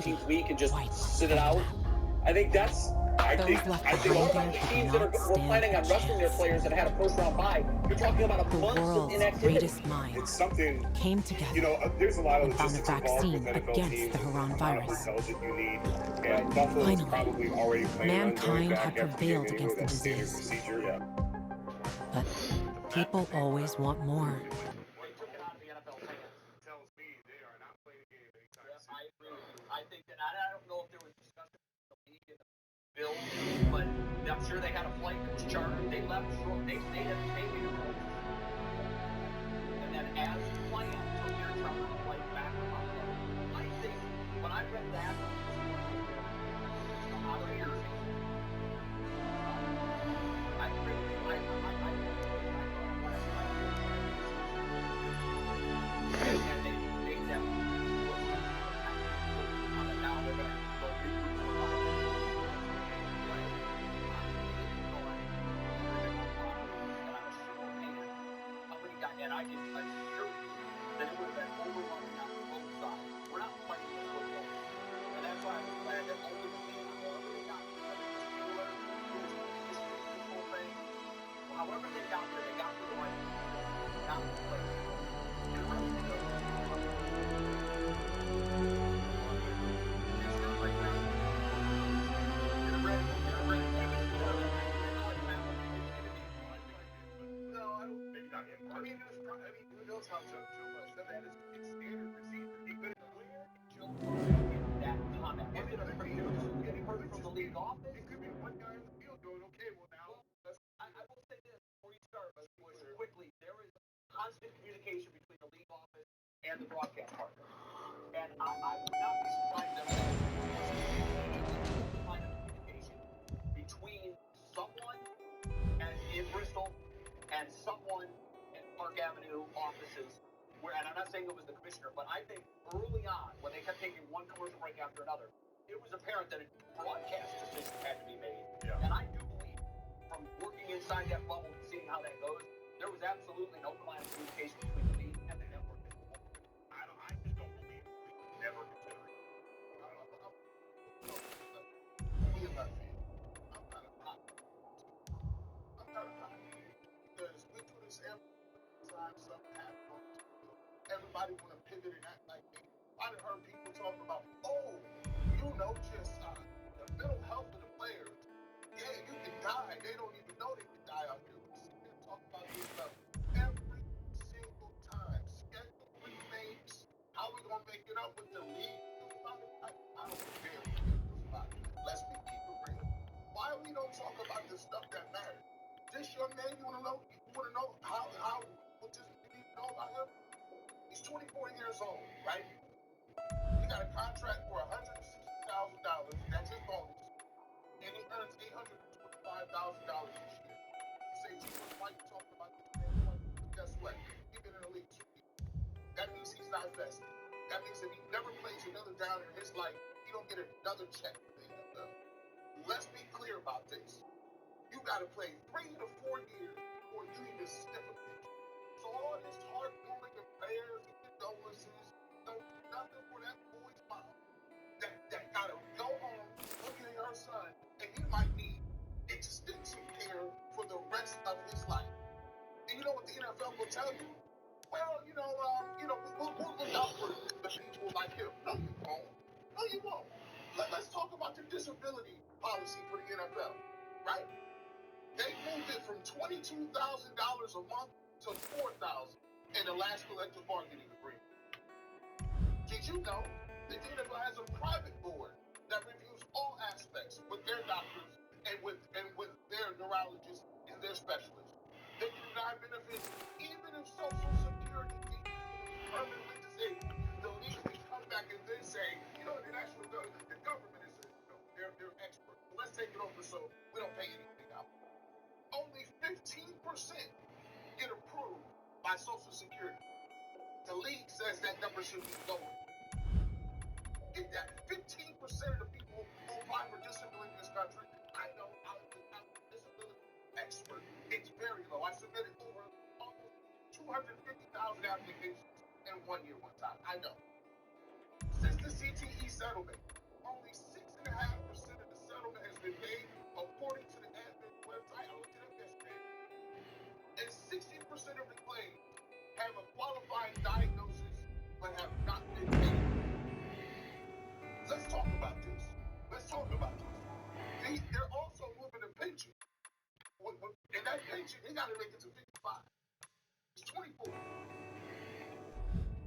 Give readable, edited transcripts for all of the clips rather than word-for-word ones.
15th week and just sit it out. I think that's. I think all about the teams that were planning on resting their players that had a first-round bye. You're talking about a month of inactivity. It's something came together. There's a lot of logistics involved with NFL teams, the amount of hotels that you need, and Buffalo is probably already planning on going back after getting into that standard procedure. Yeah. But people always want more. I think that I don't know if there was discussion with the league and the Bills, but I'm sure they had a flight that was chartered. They left short. They stayed at the stadium. And then as planned, so they're trying to flight back from Buffalo. I think when I read that, out of here. I and I can assure you that it would have been overwhelming on both sides. We're not playing this football. And that's why I'm glad that only the team they got this whole thing. However they got there the right way. Not the play. Who knows how Joe must have had his standard procedure. He could have cleared that comment. Was it a getting heard from the league office? It could be one guy in the field going, okay, well now I will say this before you start, but quickly, there is constant communication between the league office and the broadcast partner. And I would not be surprised if there was kind of communication between someone in Bristol and someone in Park Avenue offices, and I'm not saying it was the commissioner, but I think early on, when they kept taking one commercial break after another, it was apparent that a broadcast decision had to be made. Yeah. And I do believe, from working inside that bubble and seeing how that goes, there was absolutely no line of communication between the league and the network. I just don't believe we could never consider it. I'm kind of hot. Because we do this every time something happens. Everybody want to pivot and act like me. I done heard people talk about, just the mental health of the players. Yeah, you can die. They don't even know they can die out here. We sit there and talk about this stuff every single time. Schedule remakes. How we gonna make it up with the league? I don't care about it. Let's keep it real. Why we don't talk about the stuff that matters? This young man, you wanna know how what this you need to know about him? He's 24 years old, right? He got a contract for $160,000. That's his bonus. And he earns $825,000 this year. You say, gee, why you talking about this man? Guess what? He's been in the league 2 years. That means he's not vested. That means if he never plays another down in his life, he don't get another check from the NFL. Let's be clear about this. You got to play 3 to 4 years before you even sniff a pitch. So all this heartwarming and prayers and condolences don't do nothing for that boy's mom that got to go home looking at her son, and he might need extensive care for the rest of his life. And you know what the NFL will tell you? Well, we'll look out for the people like him. No, you won't. No, you won't. Let's talk about the disability policy for the NFL, right? They moved it from $22,000 a month to $4,000 in the last collective bargaining agreement. Did you know that the NFL has a private board that reviews all aspects with their doctors and with their neurologists and their specialists? They can deny benefits even if Social Security deems permanently disabled. The league can come back and then say, the government is they're experts. So let's take it over so we don't pay anything out. Only 15% get approved by Social Security. The league says that number should be lower. Get that. 15% of the people who apply for disability in this country, I know I'm a disability expert. It's very low. I submitted over almost 250,000 applications in 1 year one time. I know. Since the CTE settlement, make it to 55. It's 24.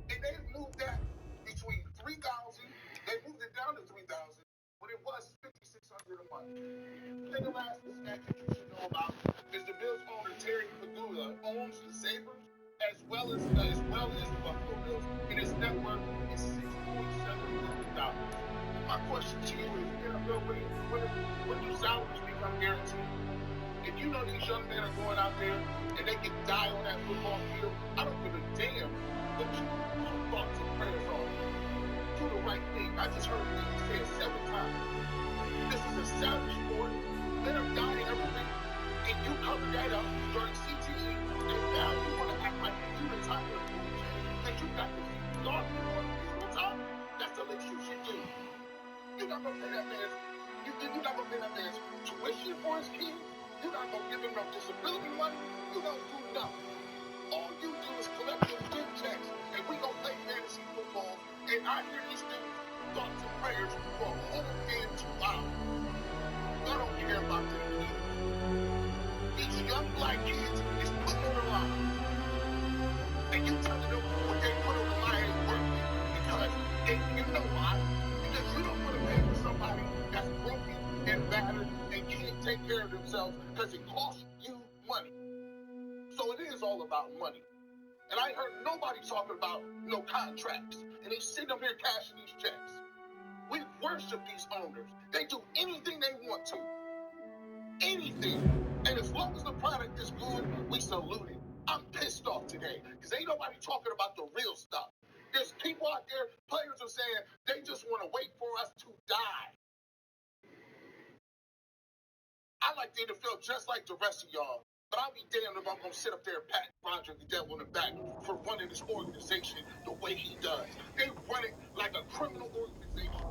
And they moved that between 3,000, they moved it down to 3,000 when it was 5,600 a month. And the last stat that you should know about is the Bills owner Terry Pagula owns the Sabres as well as the Buffalo Bills, and his net worth is $6.7 million. My question to you is, NFL, when do salaries become guaranteed? If you know these young men are going out there and they can die on that football field, I don't give a damn what you thoughts and prayers are. Do the right thing. I just heard you say it 7 times. This is a savage sport. Men are dying every week. And you covered that up during CTE, and now you want to act like you the type of bullshit that you got to see on the top. That's the least you should do. You're not gonna pay that man's. You're not gonna pay that man's tuition for his kids. You're not gonna give him no disability money. You don't do nothing. All you do is collect your big checks, and we gonna play fantasy football. And I hear these things, thoughts and prayers for a whole damn 2 hours. I don't care about the kids. These young black kids is putting on the line. And you telling them what they put on the line ain't worth it. Because you know why? Because you don't want to pay for somebody that's broken and battered and can't take care of themselves because it costs you money. So it is all about money. And I heard nobody talking about no contracts. And they sitting up here cashing these checks. We worship these owners. They do anything they want to. Anything. And as long as the product is good, we salute it. I'm pissed off today because ain't nobody talking about the real stuff. There's people out there, players are saying they just want to wait for us to die. I like the NFL just like the rest of y'all, but I'll be damned if I'm going to sit up there and pat Roger Goodell on the back for running this organization the way he does. They run it like a criminal organization.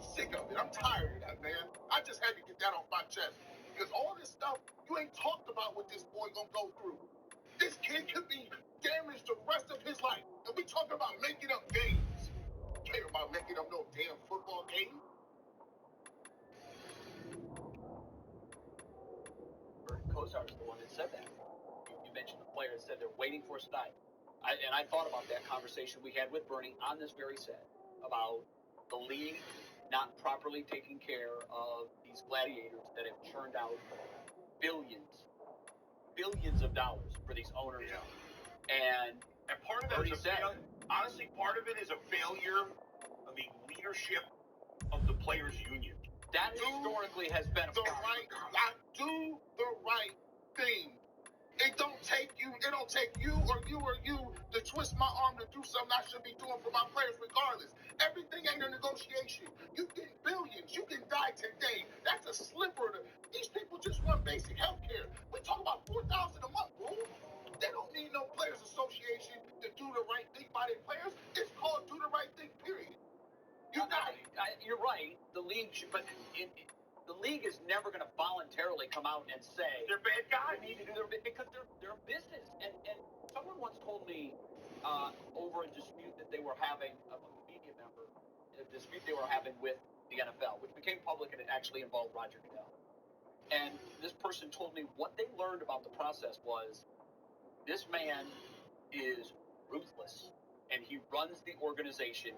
Sick of it. I'm tired of that, man. I just had to get that off my chest. Because all this stuff, you ain't talked about what this boy gonna go through. This kid could be damaged the rest of his life. And we talking about making up games. Care about making up no damn football game. Kosar is the one that said that. You mentioned the player that said they're waiting for us to die. And I thought about that conversation we had with Bernie on this very set about the league not properly taking care of these gladiators that have churned out billions of dollars for these owners. Yeah. And part of that is honestly, part of it is a failure of the leadership of the players' union. That historically has been a problem. Do the right thing. It don't take you or you to twist my arm to do something I should be doing for my players regardless. Everything ain't a negotiation. You get billions. You can die today. That's a sliver. These people just want basic health care. We talk about $4,000 a month, bro. They don't need no players association to do the right thing by their players. It's called do the right thing, period. You're right. The league should, but the league is never going to voluntarily come out and say they're bad guys. They need to do their because they're a business. And someone once told me over a dispute that they were having, a media member, a dispute they were having with the NFL, which became public, and it actually involved Roger Goodell. And this person told me what they learned about the process was this man is ruthless, and he runs the organization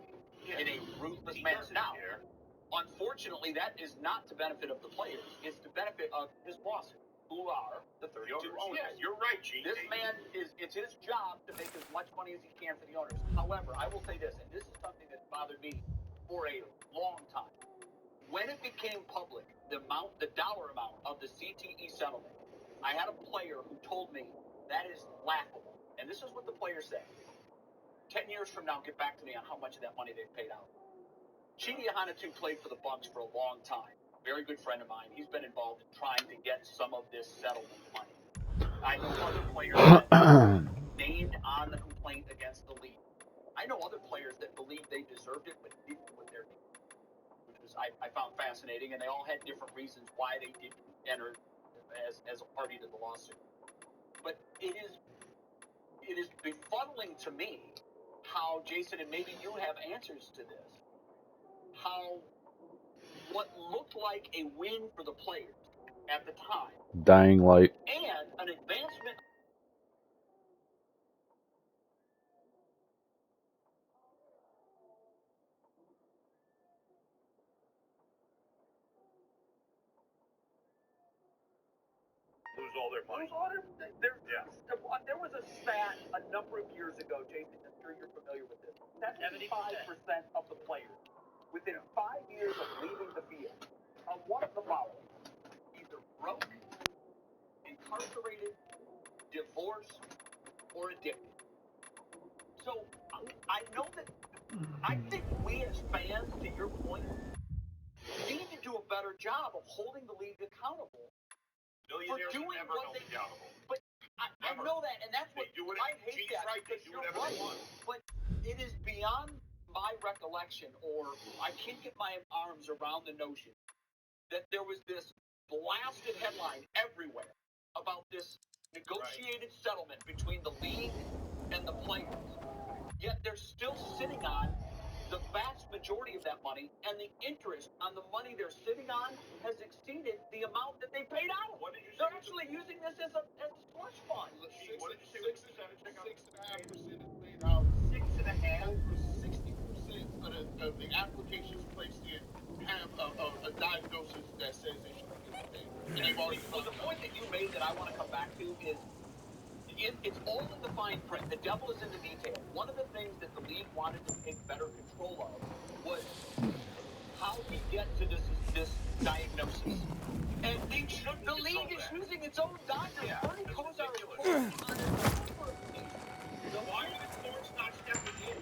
in a ruthless manner. Now, unfortunately, that is not to benefit of the players. It's to benefit of his bosses, who are the 32 owners. Yeah, you're right, G. This man it's his job to make as much money as he can for the owners. However, I will say this, and this is something that bothered me for a long time. When it became public, the dollar amount of the CTE settlement, I had a player who told me that is laughable. And this is what the player said. 10 years from now, get back to me on how much of that money they've paid out. Chidi Hanatu played for the Bucs for a long time. Very good friend of mine. He's been involved in trying to get some of this settlement money. I know other players that named on the complaint against the league. I know other players that believe they deserved it, but didn't put their name, which was I found fascinating, and they all had different reasons why they didn't enter as a party to the lawsuit. But it is befuddling to me how, Jason, and maybe you have answers to this, how what looked like a win for the players at the time. Dying Light. And an advancement. Lose all their money. There was a stat a number of years ago, Jason, I'm sure you're familiar with this. 75% of the players within 5 years of leaving the field are one of the following: either broke, incarcerated, divorced, or addicted. So I know that I think we as fans, to your point, need to do a better job of holding the league accountable for doing what they accountable. But I know that, and that's what I hate that, because you're right. But it is beyond my recollection, or I can't get my arms around the notion that there was this blasted headline everywhere about this negotiated settlement between the league and the players. Yet they're still sitting on the vast majority of that money, and the interest on the money they're sitting on has exceeded the amount that they paid out. What did you say? They're actually using this as a slush fund. What did you say? 6.5% is paid out. 6.5%. Over 60% of the applications placed in have a diagnosis that says they should be paid. And they've already. Well, the point that you made that I want to come back to is it's all in the fine print. The devil is in the detail. One of the things that the league wanted to take better control of was how we get to this diagnosis. And the league is using its own doctors. Bernie Kosar is pulling on it. So why are the courts not stepping in?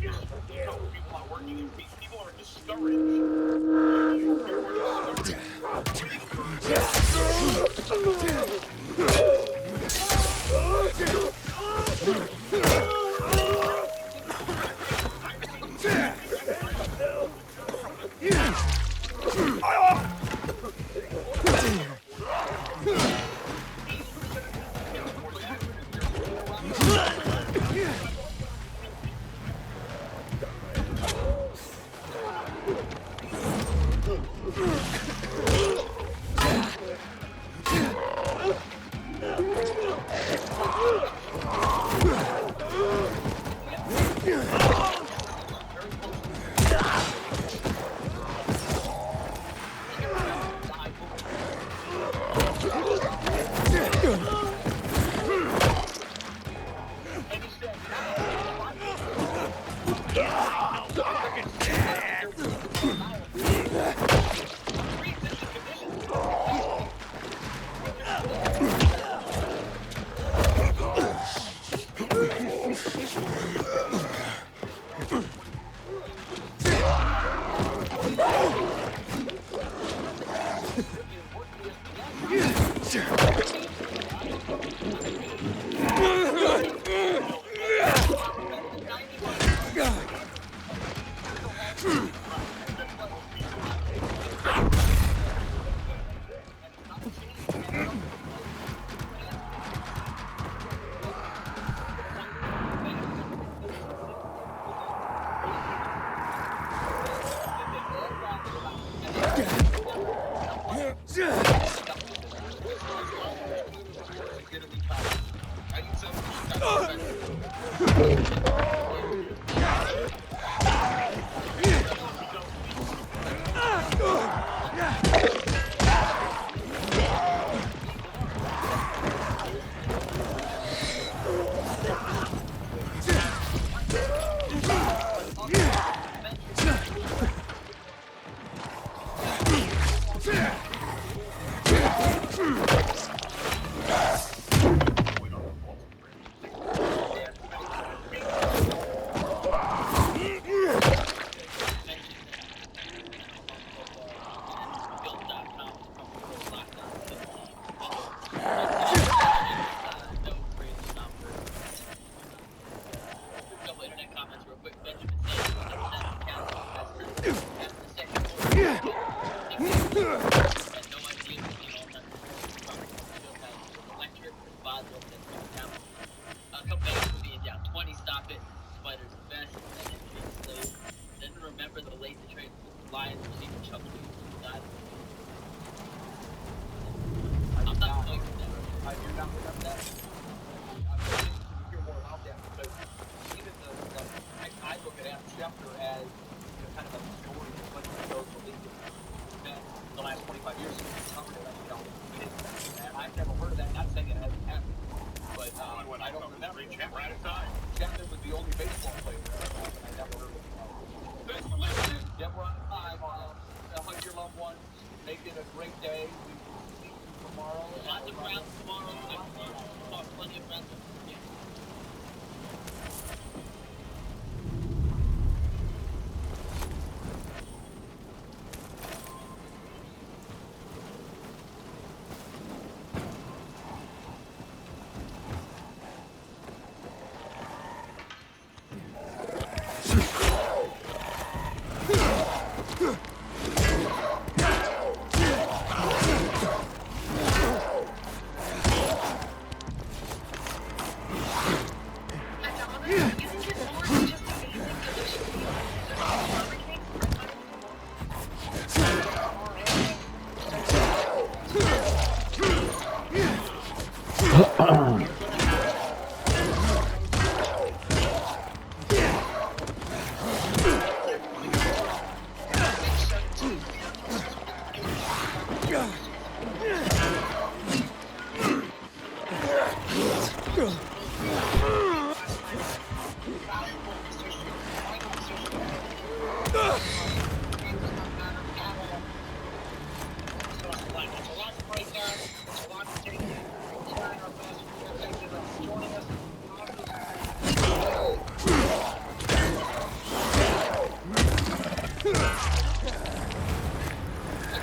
is people not working, and people are discouraged.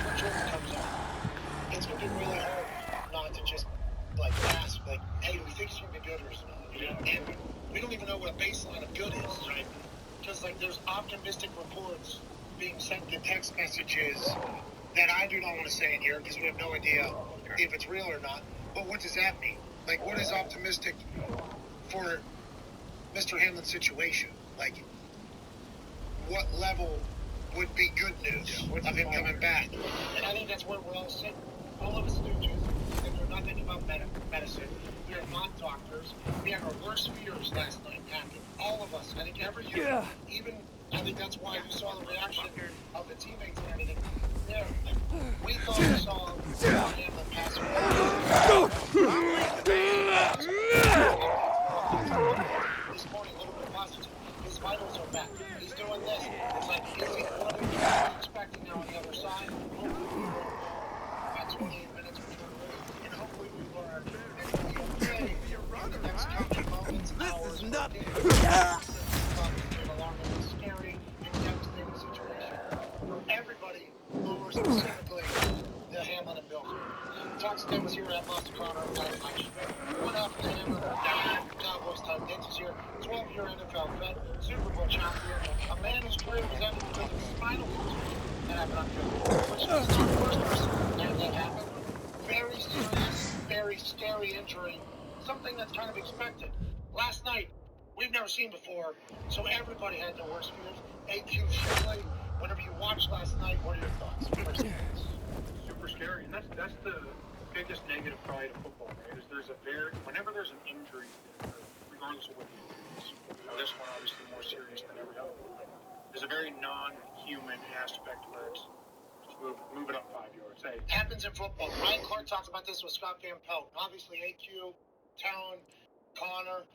when Jordan comes out, it's going to be really hard not to just, like, ask, like, hey, do we think he's going to be good or not? And we don't even know what a baseline of good is, right? Because, like, there's optimistic reports being sent to text messages that I do not want to say in here because we have no idea if it's real or not. But what does that mean? Like, what is optimistic for Mr. Hamlin's situation? Like, what level would be good news of him coming back? And I think that's where we're all sitting. All of us stooges that know nothing about medicine. We are not doctors. We had our worst fears last night happen. All of us. I think every year, even, I think that's why you saw the reaction of the teammates and everything. Yeah, we thought we saw Hamlin pass away. This morning, a little bit positive. His vitals are back. He's doing this. It's like, what are we expecting now on the other side? Hopefully, at 28 minutes, and hopefully we learn that we'll be okay in the next coaching moments, hours, or days. It's been alarmingly scary and devastating situation for everybody, but more specifically, the Hamlin and Bill. Toxton was here at Monster Connor. One half of the Hamlin Cowboys tight ends is here. 12-year NFL vet, Super Bowl champion, a man whose career was ended because of spinal injury that happened on field, which is the first person that happened. Very serious, very scary injury. Something that's kind of expected. Last night, we've never seen before, so everybody had their worst fears. AQ Shinley, whenever you watched last night, what are your thoughts? Super scary, and that's the biggest negative probably to football, right? Is whenever there's an injury, regardless of what it is, this one obviously more serious than every other one. There's a very non-human aspect where it's just move it up 5 yards. Hey, happens in football. Ryan Clark talked about this with Scott Van Pelt. Obviously, AQ, Talon, Connor,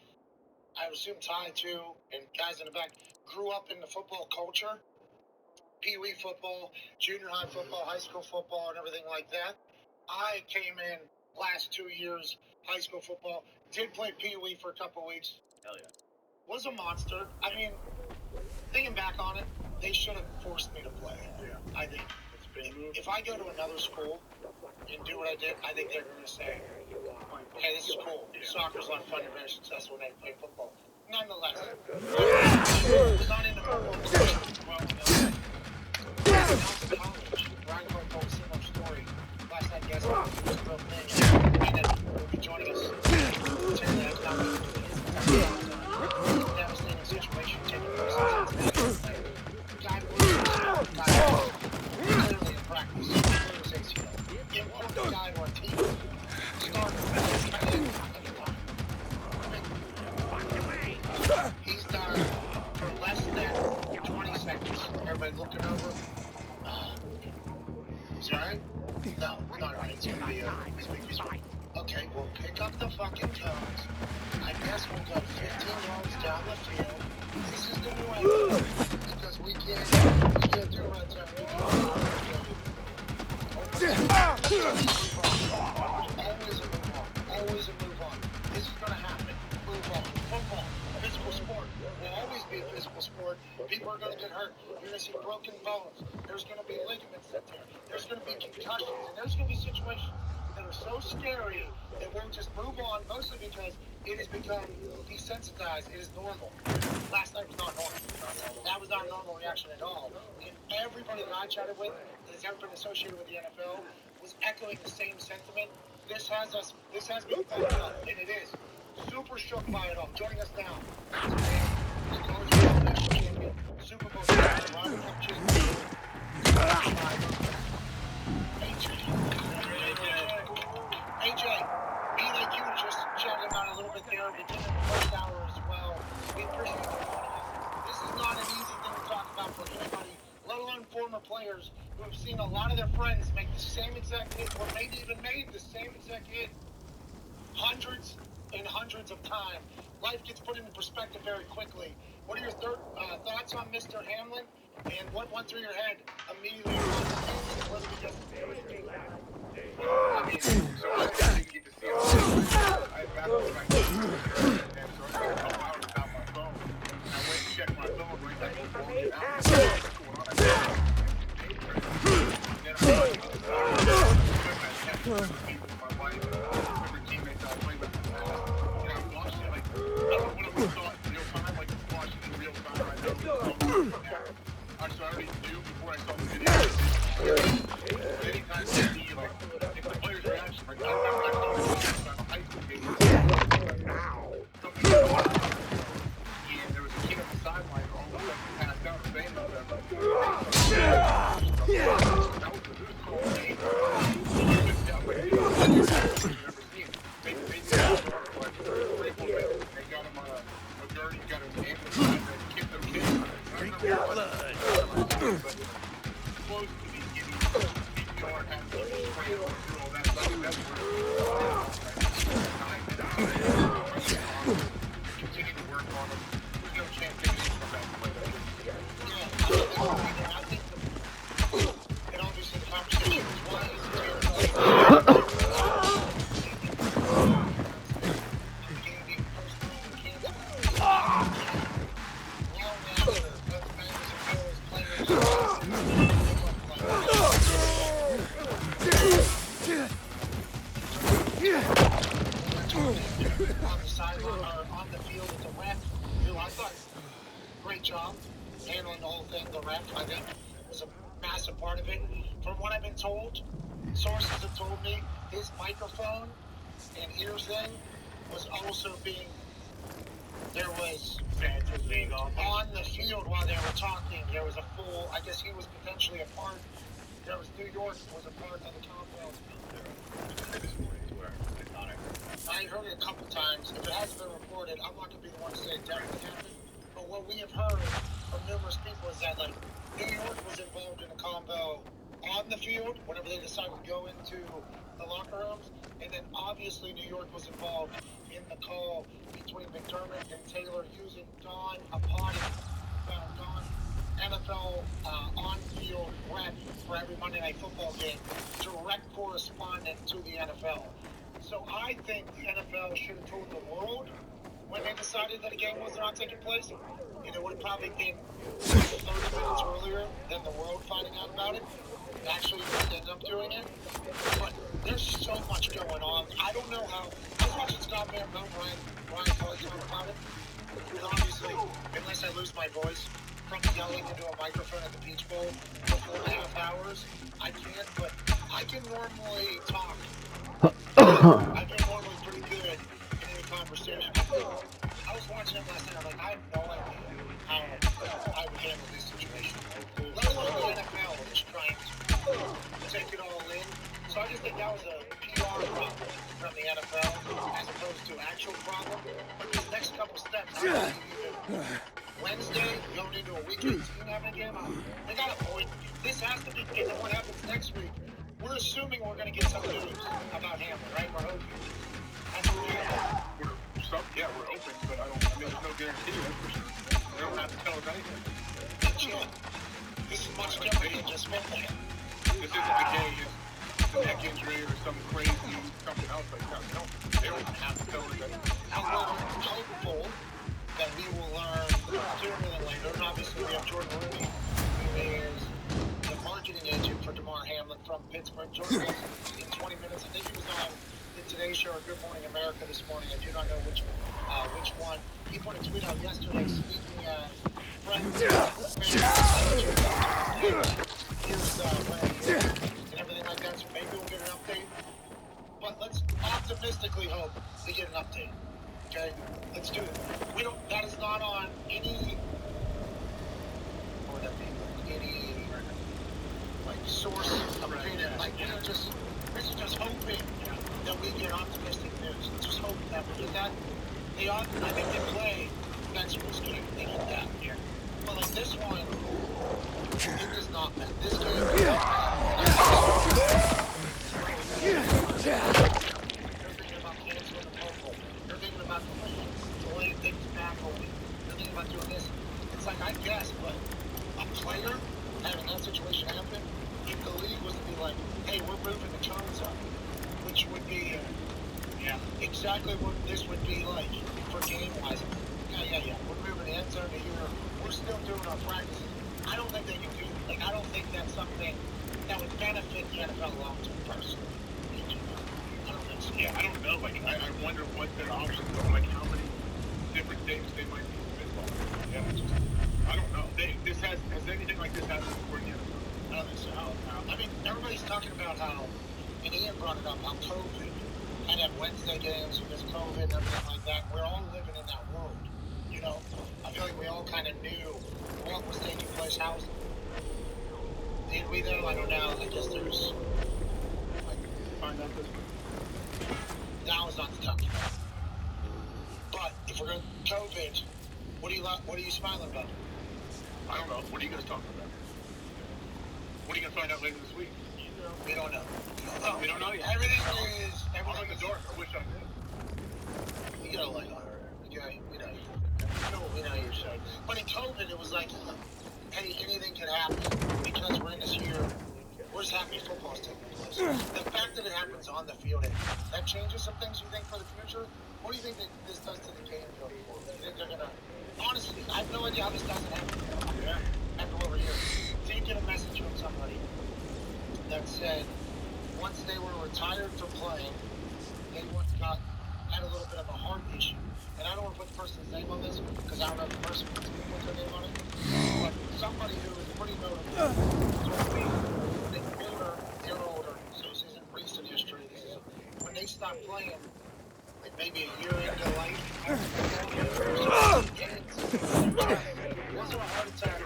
I would assume Ty too, and guys in the back grew up in the football culture. Pee-wee football, junior high football, high school football, and everything like that. I came in last 2 years, high school football, did play Pee-wee for a couple weeks. Hell yeah. Was a monster. I mean, thinking back on it, they should have forced me to play. Yeah. I think. If I go to another school and do what I did, I think they're going to say, hey, this is cool. Soccer's a lot of fun and very successful when they play football. Nonetheless, I was not into football. Well, college. Ryan Clark told a similar story last night. Yes, he was a real thing. And then will be joining us. Devastating situation taking place in guy clearly in practice. Important guy to our team. He's done for less than 20 seconds. Everybody looking over. Is he alright? No, not alright. It's gonna be okay, we'll pick up the fucking tones. I guess we'll go 15 yards down the field. This is the new end. Because we can't do red zone. Always a move on. This is gonna happen. Move on. Football, a physical sport, will always be a physical sport. People are gonna get hurt. You're gonna see broken bones. There's gonna be ligaments in there. There's gonna be concussions, and there's gonna be situations that are so scary that we'll just move on, mostly because it has become desensitized. It is normal. Last night was not normal. That was not a normal reaction at all. And everybody that I chatted with that has ever been associated with the NFL was echoing the same sentiment. This has been fucked up, and it is. Super shook by it all. Joining us now, Super Bowl champion, Robert Hutchins. AJ, me like you just chatted about it a little bit there. We did it in the first hour as well. We appreciate it. This is not an easy thing to talk about for anybody, let alone former players who have seen a lot of their friends make the same exact hit, or maybe even made the same exact hit hundreds and hundreds of times. Life gets put into perspective very quickly. What are your thoughts on Mr. Hamlin, and what went through your head immediately? I mean, so I didn't get to see it. I battled my phone, and so I got a couple hours without my phone. And I went and checked my phone right back and forth. What's going on? my wife, every teammate that I played with. You know, I watched it like, I don't know what I saw in real time, like watching in real time. I know. Actually, I already knew before I saw the video. Anytime I see, like, if the player's reaction, like, I remember I saw it on a high school game. And there was a kid on the sideline who all of a sudden passed out or banged or whatever. That was the news call. They got him on a gurney, got his hand inside, and kicked him. Close to me getting CPR, had to spray all that. That's continue to work on him. There's no chance they can come back and play. I think and obviously the conversation is why is it on the sideline or on the field with the ref, who I thought great job handling the whole thing. The ref, I think, was a massive part of it. From what I've been told, sources have told me his microphone and ears thing was also being, there was on the field while they were talking, there was a full, I guess he was potentially a part, there was New York was a part of the Commonwealth. I heard it a couple times. If it hasn't been reported, I'm not going to be the one to say it definitely happened. But what we have heard from numerous people is that, like, New York was involved in a combo on the field whenever they decided to go into the locker rooms. And then obviously New York was involved in the call between McDermott and Taylor using Don Apati, Don NFL on-field rep for every Monday Night Football game, direct correspondent to the NFL. So I think the NFL should have told the world when they decided that a game was not taking place. And it would have probably been 30 minutes earlier than the world finding out about it. Actually, they ended up doing it. But there's so much going on. I don't know how. I was watching Scott Van Pelt, Ryan Kelly talk about it. And obviously, unless I lose my voice from yelling into a microphone at the Peach Bowl for 4.5 hours, I can't. But I can normally talk. I get normally pretty good in any conversation. I was watching him last night. I'm like, I have no idea how I would handle this situation. Let alone the NFL is trying to take it all in. So I just think that was a PR problem from the NFL as opposed to actual problem. But these next couple steps, Wednesday going into a Week 18 having a game, they got to avoid. This has to be. And then what happens next week? We're assuming we're going to get some news about Hamlin, right? We're hoping. We're open, but there's no guarantee, that's for sure. They don't have to tell us anything. This is much different than just Finley. This isn't the case, it's a neck injury or some crazy something else like that. They don't have to tell us anything. However, I'm hopeful that we will learn sooner than later. And obviously, we have Jordan Rooney, who is the marketing agent for Damar Hamlin from Pittsburgh. Jordan was in 20 minutes. I think he was on the Today Show or Good Morning America this morning. I do not know which one. He put a tweet out yesterday speaking at friends and everything like that. So maybe we'll get an update. But let's optimistically hope we get an update. Okay, let's do it. That is not on any. What would that be? Any source of opinion. Like this is just hoping that we get optimistic news. Let's just hope that we get that. I think they play next week's game. They get that here. But like this one, it does not matter. This game does not matter. They're thinking about canceling the local. They're thinking about delaying things back a week. They're thinking about doing this. It's like, I guess, but a player having that situation happen, if the league was to be like, hey, we're moving the turns up, which would be exactly what this would be like for game-wise. Yeah. We're moving the end zone to here. We're still doing our practices. I don't think they can do. I don't think that's something that would benefit the NFL long-term personally. Yeah, I don't know. Like, I wonder what their options are. Like, how many different things they might be involved in. Yeah, I don't know. Has anything like this happened before yet? I don't think so. I mean, everybody's talking about how, and Ian brought it up, how COVID kind of Wednesday games because COVID and everything like that. We're all living in that world. You know, I feel like we all kind of knew what was taking place. Did we though? I don't know. I guess there's find out this one. That was not the topic. But if we're going to COVID, what are you smiling about? I don't know. What are you guys talking about? What are you going to find out later this week? We don't know. We don't know yet. Everything is in the dark. I wish I did. You know, like, you know your show. But in COVID, it was like, hey, anything can happen because we're in this year. We're just happy football's taking place. The fact that it happens on the field, that changes some things you think for the future. What do you think that this does to the game going forward? Do you think they're gonna? Honestly, I have no idea how this doesn't happen. Yeah. After over here, so you get a message from somebody that said once they were retired from playing, they had a little bit of a heart issue. And I don't want to put the person's name on this because I don't know if the person puts their name on it. But somebody who is pretty notable told me they're older, so this isn't recent history. This is when they stopped playing, like maybe a year into life. Was there a heart attack?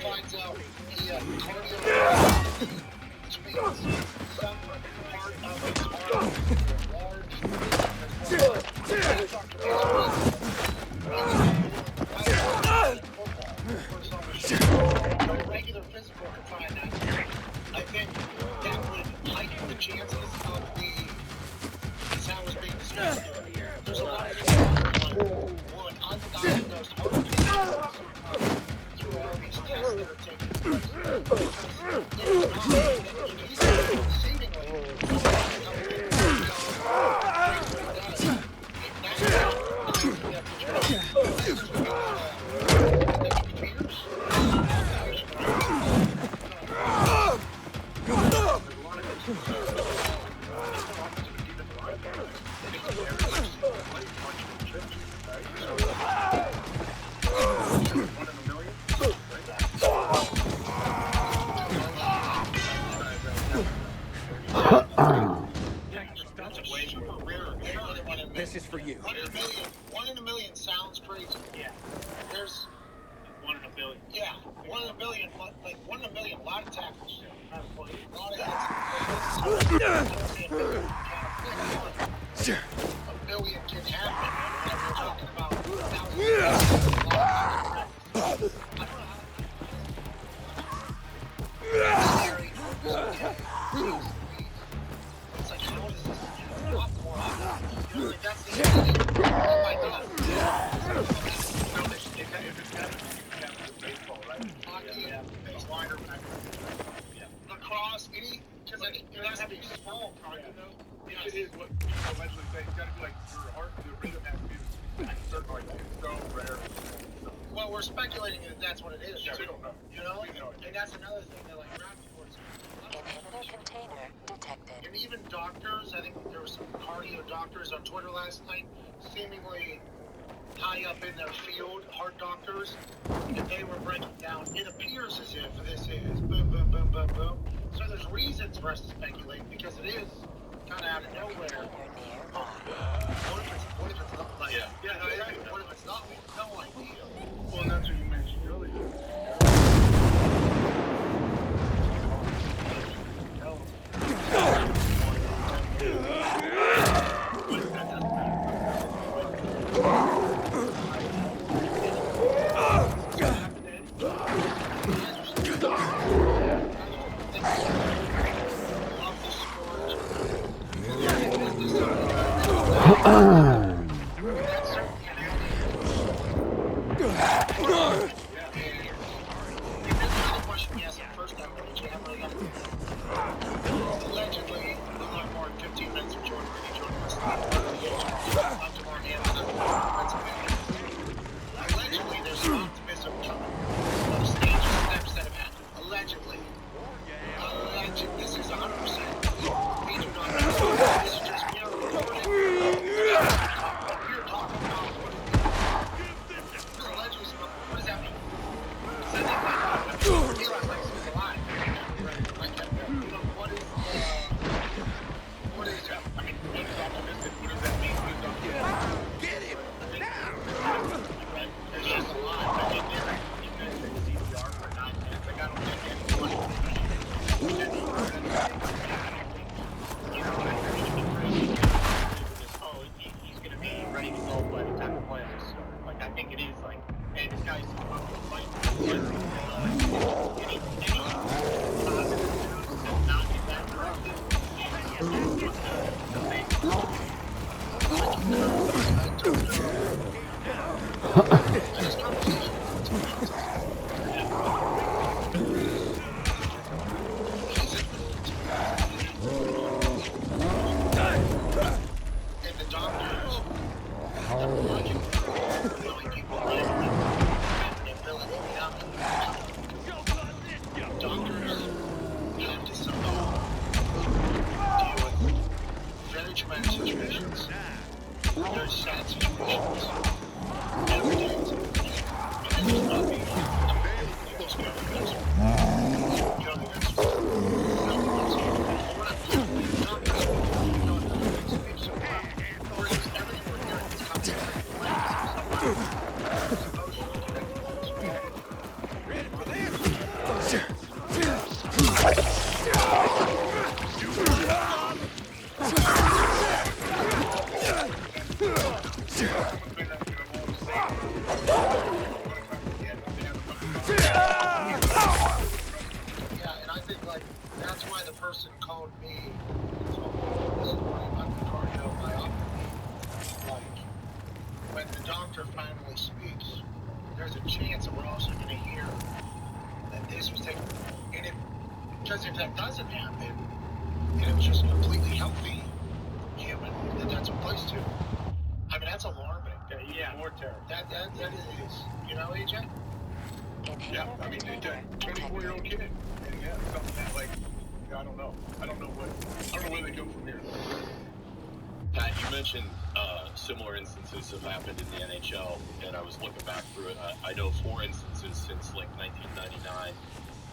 Finds out the cardio, which means some part of its large regular physical confinement. I think that would heighten the chances of is how it's being discussed. There's a lot of people on undiagnosed heart disease. All these tests that are taking place. This is for you. 1 in a million sounds crazy. Yeah. There's 1 in a billion. Yeah, 1 in a billion. Like 1 in a million. A lot of tackles. A lot of hits. A billion can happen. We're talking about thousands. It's like, how does this a lot more often? Like, that's the oh my God. If it's got baseball, right? Hockey, wider, lacrosse, because like, you're not having small cardio. It is what people eventually say. It's got to be like your heart, the rhythm has to be a certain like it's so rare. Well, we're speculating that that's what it is. Yeah, we don't know. You know? And that's another thing that like rap sports. Container detected. And even doctors, I think there were some cardio doctors on Twitter last night, seemingly high up in their field, heart doctors, and they were breaking down. It appears as if this is boom, boom, boom, boom, boom. So there's reasons for us to speculate because it is kind of out of nowhere. What if it's not like what if it's not? We have no idea. Well, and that's what you mentioned earlier. Allegedly, we learned more in 15 minutes of Jordan. Similar instances have happened in the NHL, and I was looking back through it. I know 4 instances since like 1999,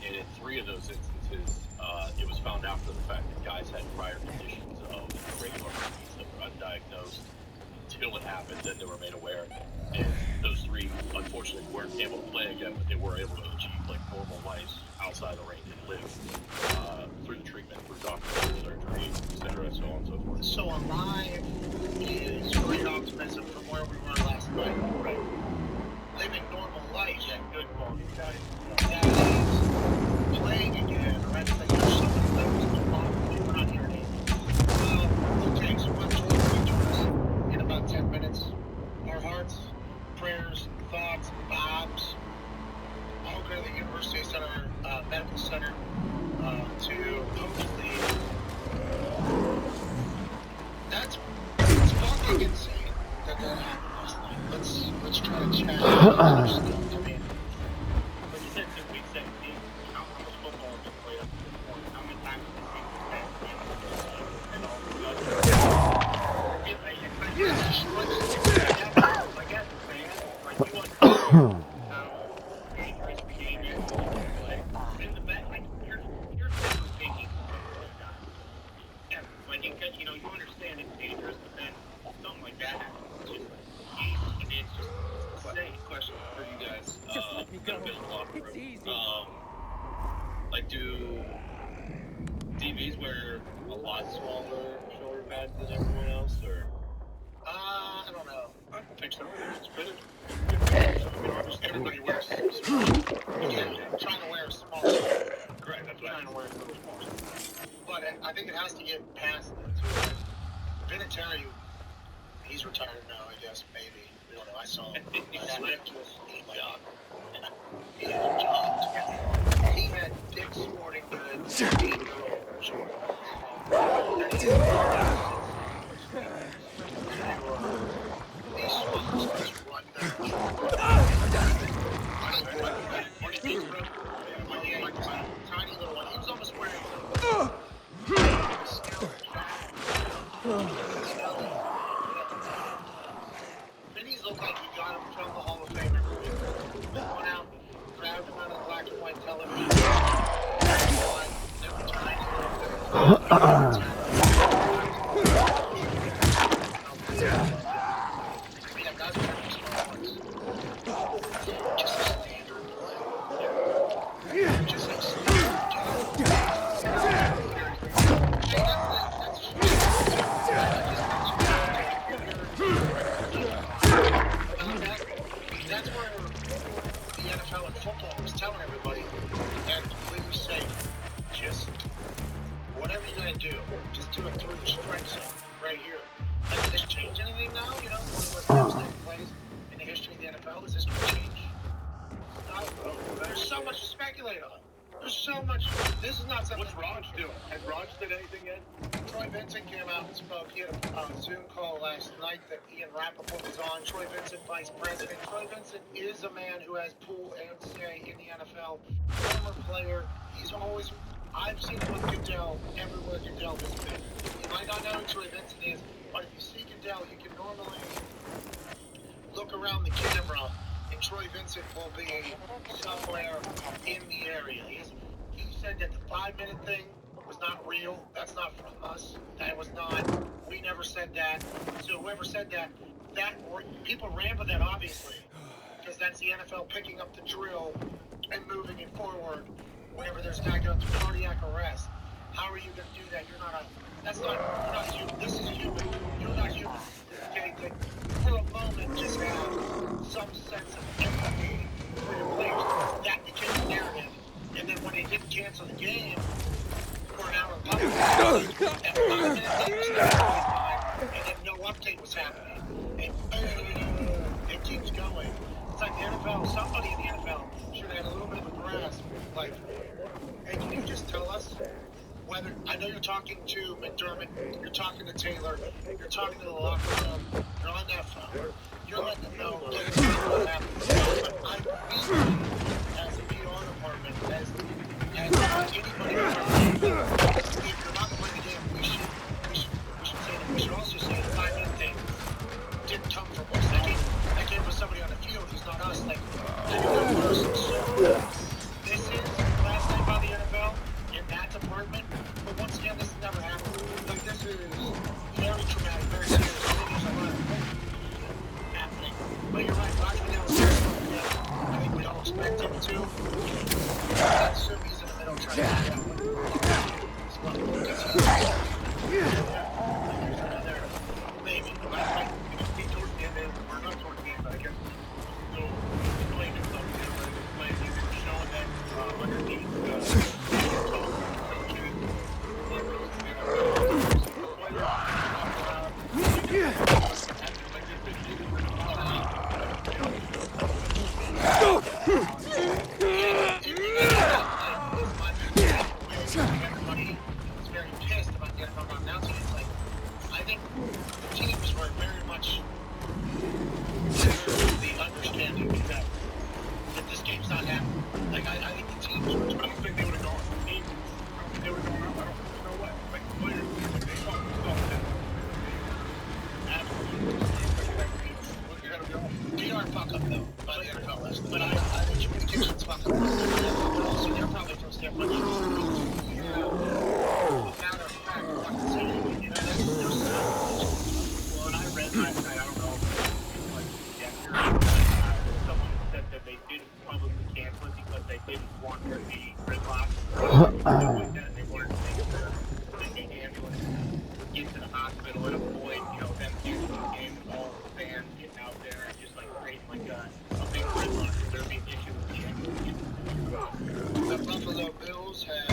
and in 3 of those instances, it was found after the fact that guys had prior conditions of regular disease that were undiagnosed until it happened. Then they were made aware, and those 3 unfortunately weren't able to play again, but they were able to achieve like normal lives outside the range and live through the treatment, through doctors, surgery, etc., so on and so forth. So alive is great optimism from where we were last night. Right. Living normal life. Yeah, good quality diet. That is playing again. Right? Like there's so many levels to quality. We're not hearing it. Okay, so what's going to us in about 10 minutes? Our hearts, prayers, thoughts, vibes. All go to the University Center, Medical Center to hopefully. That's fucking insane that happened last night. Let's try to chat. I mean, But you said in week 17, how much football has been played up to this point? How many times have you seen you know, you understand it's dangerous, but then something like that happens. It's just insane. Question for you guys. It's easy. Like, do DBs wear a lot smaller shoulder pads than everyone else, or? I don't know. I don't think so. It's fitted. Everybody wears small. Trying to wear a small. Correct. That's what I'm trying to wear a little small. But I think it has to get past that. Vinatieri, he's retired now, I guess, maybe. We don't know. I saw him last night. He had a job. He had Dick's Sporting Goods. Tiny little one. He was almost wearing Vinny's looked like he got him from the Hall of Fame. Went out, grabbed him out of the black and white television. That's where the NFL and football was telling everybody, and completely safe, just whatever you're going to do, do it through the strike zone right here. Like, does this change anything now? You know, one of the most devastating plays in the history of the NFL. Is this going to change? No. There's so much to speculate on. There's so much. This is not something. What's Raj doing? Has Raj said anything yet? Troy Vincent came out and spoke. He had a Zoom call last night that Ian Rappaport was on. Troy Vincent, vice president. Troy Vincent is a man who has pull and say in the NFL. Former player. He's always. I've seen him with Goodell everywhere Goodell has been. You might not know who Troy Vincent is, but if you see Goodell, you can normally look around the camera, and Troy Vincent will be somewhere in the area. He said that the 5-minute thing was not real. That's not from us. That was not. We never said that. So whoever said that people ran with that, obviously, because that's the NFL picking up the drill and moving it forward whenever there's a guy going through cardiac arrest. How are you going to do that? You're not human. This is human. You're not human. Okay, for a moment, just have some sense of empathy for your players. That became the narrative. And then when they didn't cancel the game for an hour and a half, at 5 minutes and then no update was happening. And it keeps going. It's like the NFL, somebody in the NFL should have had a little bit of a grasp. Like, hey, can you just tell us whether, I know you're talking to McDermott, you're talking to Taylor, you're talking to the locker room, you're on that phone, you're letting them know what happens. But I really, as a PR department, as anybody, if you're not playing the game, we should also say the 5-minute thing didn't come from us. That came from somebody on the field who's not us. Like, so this is last night by the NFL in that department. But once again, this has never happened. Like, this is very traumatic, very serious. I think there's a lot of happening. But you're right, Roger Goodell is very I think we don't expect him to. I assume he's in the middle trying to get out. Maybe. Towards the end, or not towards the end, but I guess so playing in some playing showing that underneath everybody was very pissed about the NFL not announcing it. Like, I think the teams were very much the understanding that this game's not happening. Like, I think the teams were. I don't think they would have gone. I don't think they would have gone up. I don't know what. Like, the players, they fucking stuff that. They are fuck up though by the NFL list, but I think communications fuck up. But also they're probably from standpoint. Matter of fact, fucking saying, you know, there's well, and I read last night, I don't know, like someone said that they didn't publicly cancel it because they didn't want there to be gridlock. They wanted to make the ambulance get to the hospital and avoid, you know, them canceling the game with all the fans getting out there and just like creating like a big gridlock. There's a big issue with the ambulance. The Buffalo Bills have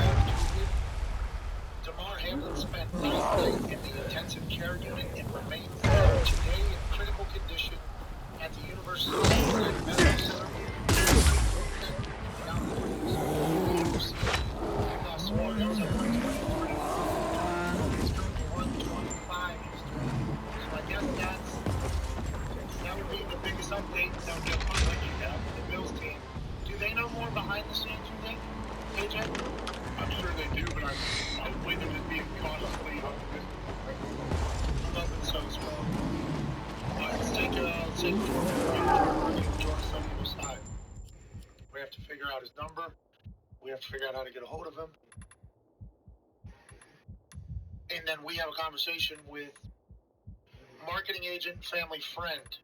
Damar Hamlin spent last night in the intensive care unit and remains there today in critical condition at the University of Cincinnati Medical Center. Lost 4 goals at 123. He's currently 125 Eastern. So I guess that would be the biggest update. That would be a fun ranking for the Bills team. Do they know more behind the scenes, you think, AJ? I'm sure they do, but I believe they're just being cautiously optimistic. I'm hoping so as well. Let's take Jordan on the other side. We have to figure out his number. We have to figure out how to get a hold of him. And then we have a conversation with marketing agent, family friend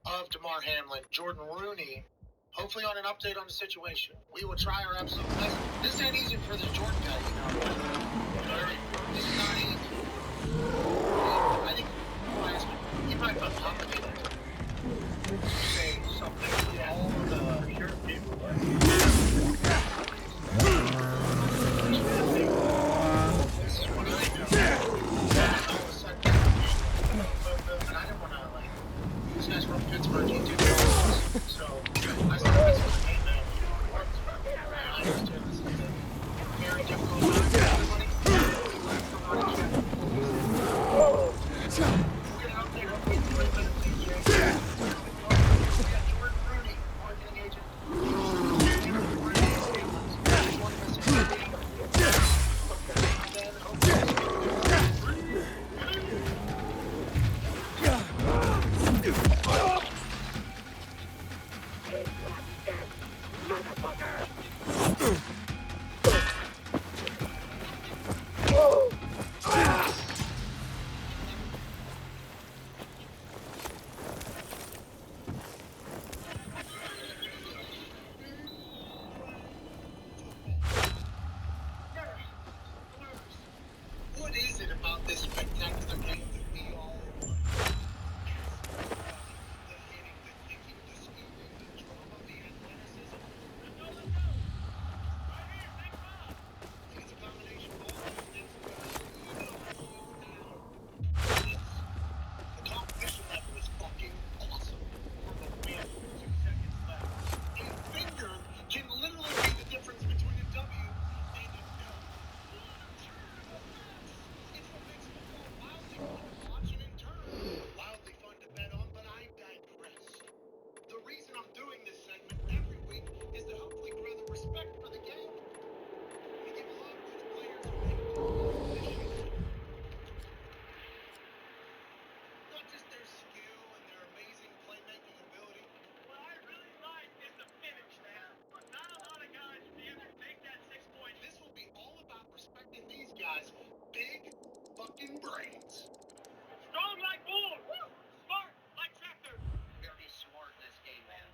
of Damar Hamlin, Jordan Rooney, hopefully on an update on the situation. We will try our absolute best. This ain't easy for the Jordan guy, you know. This is not easy. I think he might feel complicated to say something to all the shirt people. This is what I do. this spectacular game that we all love. The hitting, the kicking, the scooping, the drama, the athleticism. Let's go. Right here, take 5. See, it's a combination of all those things that when it really boils down to this. The competition level is fucking awesome. For the win, 2 seconds left. A finger can literally be the difference between a W and a no. What a turn of events! It's what makes football wildly fun to watch and in turn, wildly fun to bet on, but I digress. The reason I'm doing this segment every week is to hopefully grow the respect for the game. And give love to the players who make all this shit happen. Not just their skill and their amazing playmaking ability. What I really like is the finish, man. Not a lot of guys will be able to make that 6 points. This will be all about respecting these guys' big fucking brains. Strong like bull. Smart like tractor. Very smart in this game, man.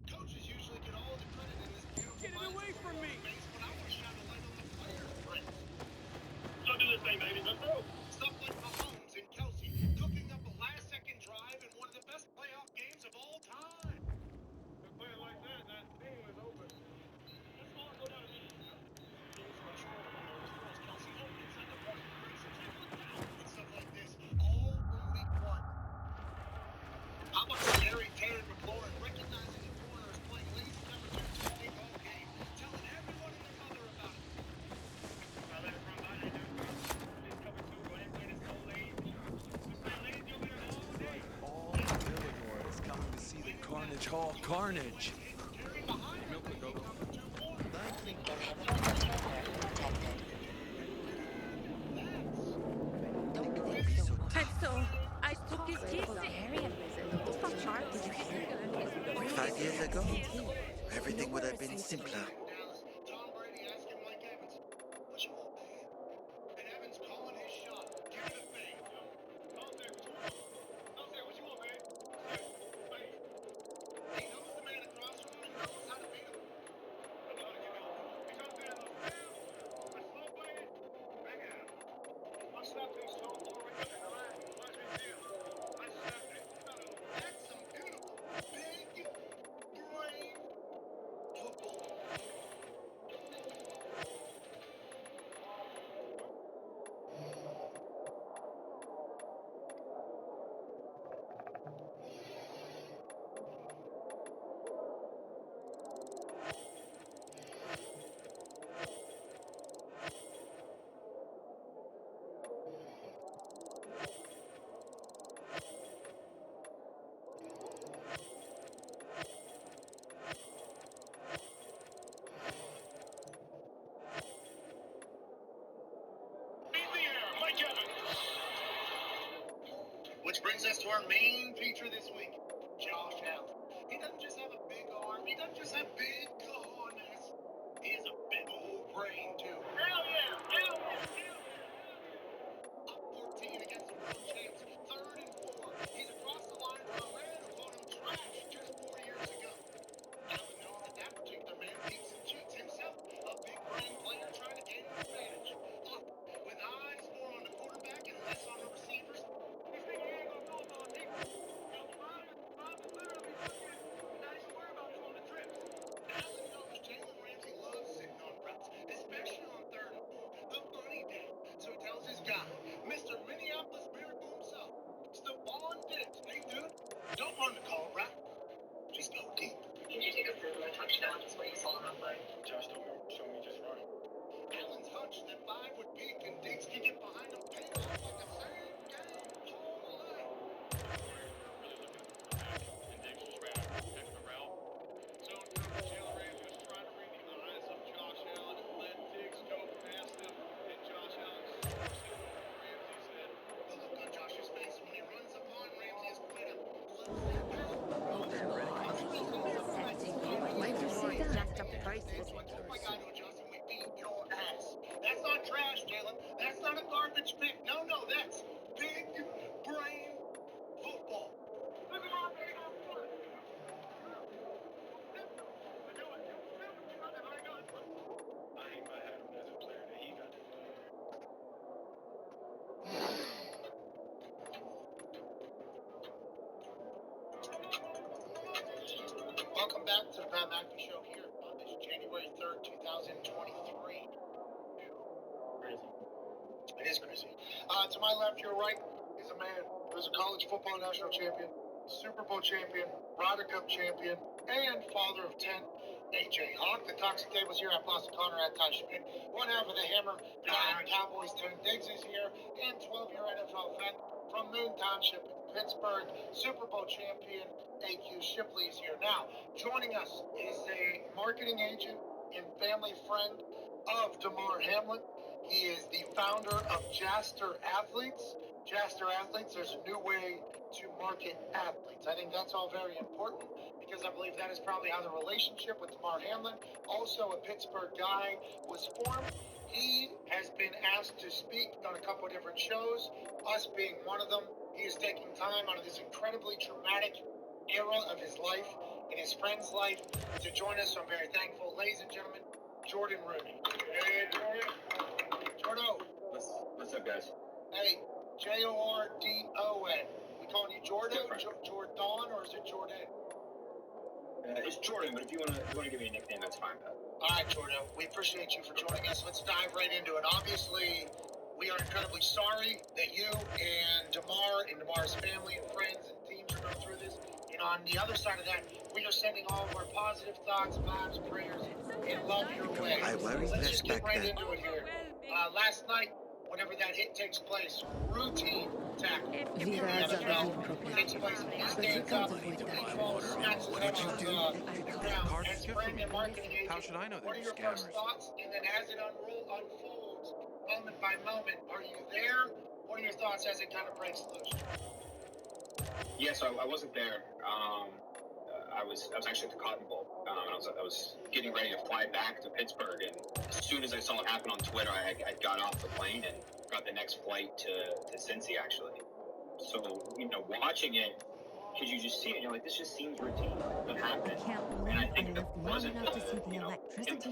Coaches usually get all the credit in this beautiful. Get it away from me! Base, but I want to shine a light on the players' brains. So do this thing, baby. Let's go. Stuff like Mahomes and Kelsey cooking up a last-second drive in one of the best playoff games of all time. If play it like that, that thing was open. Let's go down to me. Kelsey open inside the 40. Brings the tackle down. And stuff like this, all from week 1. How about Scary Terry McLaurin recognizing the corners playing lazy cover 2 Tuesday all game, telling everyone and their mother about it. I let it run by that dude. This cover 2, go ahead and play this so lazy. Just play lazy over there all day. All Illinois is coming to see the Carnage Hall Carnage. Terry behind him, cover 2 corner. And so I took his kids to area. From Charles, did you hear? 5 years ago, everything would have been simpler. Tom Brady asking Mike Evans, what you want, man? And Evans calling his shot. Give it a fade. Tom there, what you want, man? He knows the man across from him and knows how to beat him. I'm trying to get going. He comes in and I slow play it. Back at him. I snapped things to the floor right there in the line. Watch me deal. I snapped it. That's some beautiful, big, brain football. Mike Evans. Which brings us to our main feature this week, Josh Allen. He doesn't just have a big arm. He doesn't just have big cojones. He has a big old brain, too. Hell yeah! Hell yeah! Up 14 against the world champs. 3rd and 4. He's across the line from a man who called him trash just 4 years ago. Allen knows that particular man peeks and cheats himself. A big brain player trying to gain an advantage. Up with eyes more on the quarterback and less on the receivers. He's thinking he ain't gonna go on people. Bob is literally fucking not even worried about him on the trips. Allen knows Jalen Ramsey loves sitting on routes, especially on 3rd and 4. The money day. So he tells his guy, Mr. Minneapolis Miracle himself, Stephon Diggs, hey dude, don't run the call route. Just go deep. Can you take us through the touchdown, just what you saw on that play? Josh told me, show me just run. Allen's hunch that 5 would peak and Diggs could get behind him paid off like the same game all the line. And Diggs just ran a extra route. Zone coverage, Jalen Ramsey was trying to read the eyes of Josh Allen and let Diggs go past him. And Josh Allen forced it over Ramsey's head. The look on Josh's face when he runs upon Ramsey is quite a my guy to adjust and we beat your ass. That's not trash, Jalen. That's not a garbage pick. No, that's big brain football. Look at my big foot. I hang my hat on as a player that he got to welcome back to the Pat McAfee Show here on this January 3rd, 2023. Crazy. It is crazy. To my left, your right, is a man who's a college football national champion, Super Bowl champion, Ryder Cup champion, and father of 10. AJ Hawk, the Toxic Tables here at Boston Connor at Ty Schmidt. One half of the Hammer, Cowboys, 10 Diggs is here, and 12-year NFL vet from Moon Township, Pittsburgh, Super Bowl champion, AQ Shipley is here. Now, joining us is a marketing agent and family friend of DeMar Hamlin. He is the founder of Jaster Athletes. Jaster Athletes, there's a new way to market athletes. I think that's all very important because I believe that is probably how the relationship with DeMar Hamlin, also a Pittsburgh guy, was formed. He has been asked to speak on a couple of different shows, us being one of them. He is taking time out of this incredibly traumatic era of his life and his friend's life to join us, so I'm very thankful. Ladies and gentlemen, Jordan Rooney. Hey, Jordan. Jordo. What's up, guys? Hey, Jordon. We calling you Jordan, Jordan, or is it Jordan? It's Jordan, but if you want to give me a nickname, that's fine, Pat. All right, Jordan. We appreciate you for joining us. Let's dive right into it. Obviously, we are incredibly sorry that you and DeMar and DeMar's family and friends and teams are going through this. And on the other side of that, we are sending all of our positive thoughts, vibes, prayers, and love your way. I worry Let's less just get back right then. into it here. Last night, whenever that hit takes place, routine tackle in the NFL takes place. He stands up, he falls, snatches it up on the ground. As friend and marketing agent, How should I know what are they're your first scammers? thoughts? And then as it unfolds, moment by moment, are you there? What are your thoughts as it kind of breaks loose? Yeah, so I wasn't there. I was actually at the Cotton Bowl. I was getting ready to fly back to Pittsburgh, and as soon as I saw it happen on Twitter, I got off the plane and got the next flight to Cincy, actually. So, watching it, because you just see it, you're like, this just seems routine. What happened? And I think that wasn't him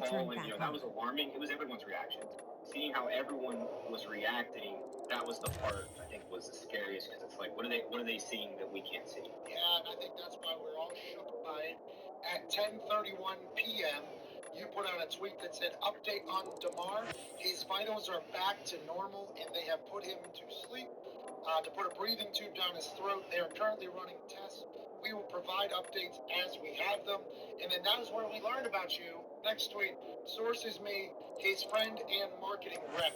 falling, that was alarming. It was everyone's reaction. Seeing how everyone was reacting, that was the part I think was the scariest, because it's like, what are they seeing that we can't see? Yeah, and I think that's why we're all shook by it. At 10:31 p.m., you put out a tweet that said, update on DeMar. His vitals are back to normal, and they have put him to sleep. To put a breathing tube down his throat. They are currently running tests. We will provide updates as we have them. And then that is where we learned about you. Next tweet, sources me, his friend and marketing rep.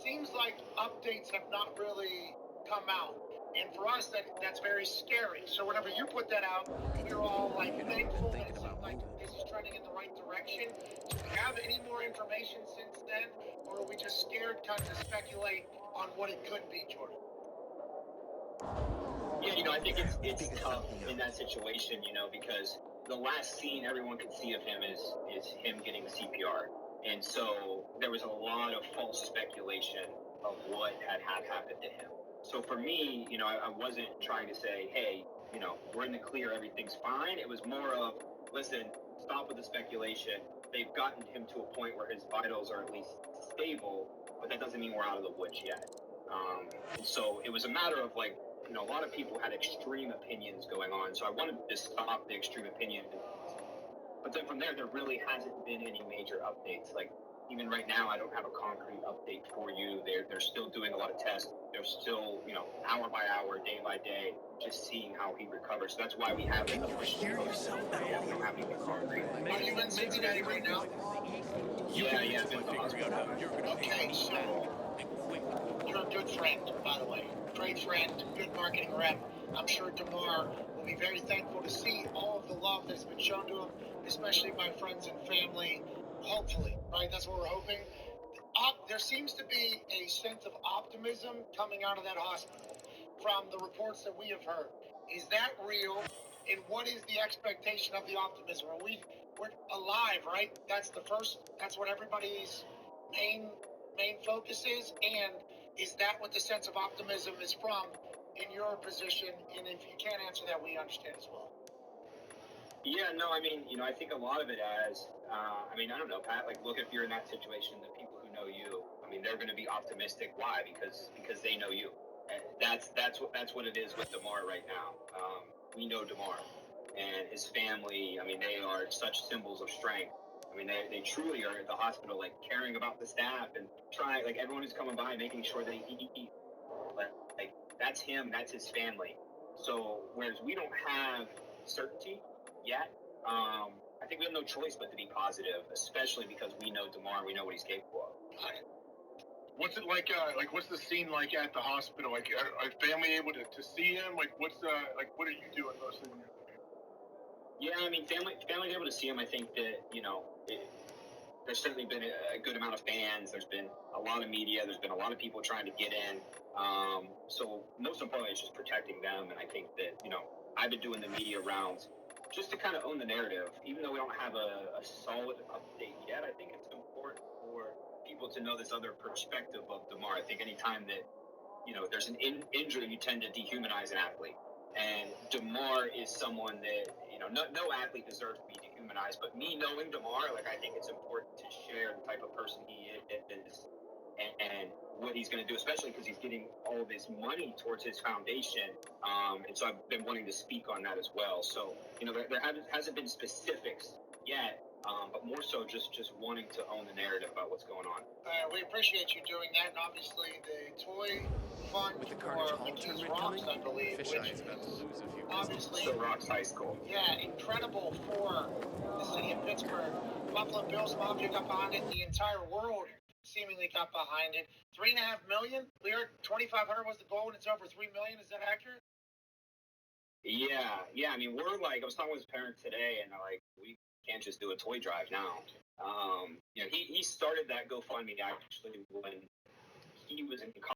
Seems like updates have not really come out. And for us, that's very scary. So whenever you put that out, we're all like thankful that it seemed like this is trending in the right direction. Do we have any more information since then? Or are we just scared kind of to speculate on what it could be, Jordan? Yeah, I think it's tough in that situation, because the last scene everyone could see of him is him getting the CPR. And so there was a lot of false speculation of what had happened to him. So for me, I wasn't trying to say, hey, we're in the clear, everything's fine. It was more of, listen, stop with the speculation. They've gotten him to a point where his vitals are at least stable, but that doesn't mean we're out of the woods yet. And so it was a matter of like, a lot of people had extreme opinions going on, so I wanted to stop the extreme opinion. But then from there really hasn't been any major updates. Like, even right now, I don't have a concrete update for you. They're still doing a lot of tests. They're still, hour by hour, day by day, just seeing how he recovers. So that's why we have an official post. We don't have anything concrete. Are you in Cincinnati right now? Yeah. Okay, so you're a good friend, by the way. Great friend, good marketing rep. I'm sure DeMar will be very thankful to see all of the love that's been shown to him, especially by friends and family. Hopefully, right? That's what we're hoping. There seems to be a sense of optimism coming out of that hospital from the reports that we have heard. Is that real? And what is the expectation of the optimism? We're alive, right? That's what everybody's main focus is. And is that what the sense of optimism is from in your position? And if you can't answer that, we understand as well. Yeah, no, I think a lot of it I don't know, Pat, like, look, if you're in that situation, the people who know you, they're going to be optimistic. Why? Because they know you. And that's what it is with DeMar right now. We know DeMar. and his family. I mean, they are such symbols of strength. I mean, they truly are at the hospital, like, caring about the staff and trying, like, everyone who's coming by, making sure they eat. Like, that's him, that's his family. So, whereas we don't have certainty yet, I think we have no choice but to be positive, especially because we know DeMar, we know what he's capable of. What's it like, what's the scene like at the hospital? Like, are family able to see him? Like, what are you doing mostly when you're there? Yeah, I mean, family's able to see him. I think that, there's certainly been a good amount of fans. There's been a lot of media. There's been a lot of people trying to get in. So most importantly, it's just protecting them. And I think that, I've been doing the media rounds just to kind of own the narrative. Even though we don't have a solid update yet, I think it's important for people to know this other perspective of DeMar. I think anytime that, there's an injury, you tend to dehumanize an athlete. And DeMar is someone that, no athlete deserves to be dehumanized, but me knowing DeMar, like, I think it's important to share the type of person he is and what he's going to do, especially because he's getting all of his money towards his foundation. And so I've been wanting to speak on that as well. So, there hasn't been specifics yet, but more so just wanting to own the narrative about what's going on. We appreciate you doing that, and obviously the toy fund for McKees Rocks, I believe, which is obviously Rocks High School. Yeah, incredible for the city of Pittsburgh. Buffalo Bills Mafia got behind it. The entire world seemingly got behind it. $3.5 million. We heard 2,500 was the goal, and it's over $3 million. Is that accurate? Yeah. I mean, we're like, I was talking with his parents today, and they're like, we can't just do a toy drive now. He started that GoFundMe actually when he was in college.